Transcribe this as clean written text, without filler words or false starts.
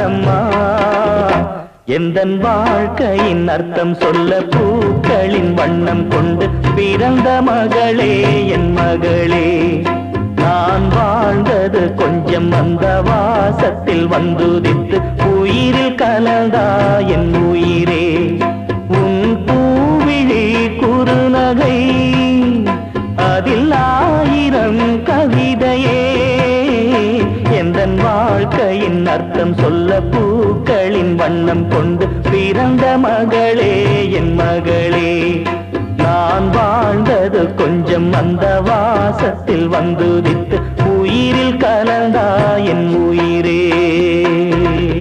பாரம்மா. எந்தன் வாழ்க்கையின் அர்த்தம் சொல்ல பூக்களின் வண்ணம் கொண்டு பிறந்த மகளே என் மகளே. நான் வாழ்ந்தது கொஞ்சம் அந்த வாசத்தில் வந்துதித்து உயிரில் கலந்தா என் உயிரே. உன் பூவிழி குறுநகை அதில் 1000 கவிதையே. எந்தன் வாழ்க்கையின் அர்த்தம் சொல்ல பூக்களின் வண்ணம் கொண்டு பிறந்த மகளே என் மகளே. நான் வாழ்ந்தது கொஞ்சம் அந்த வாசத்தில் வந்துதித்து உயிரில் கலந்தா என் உயிரே.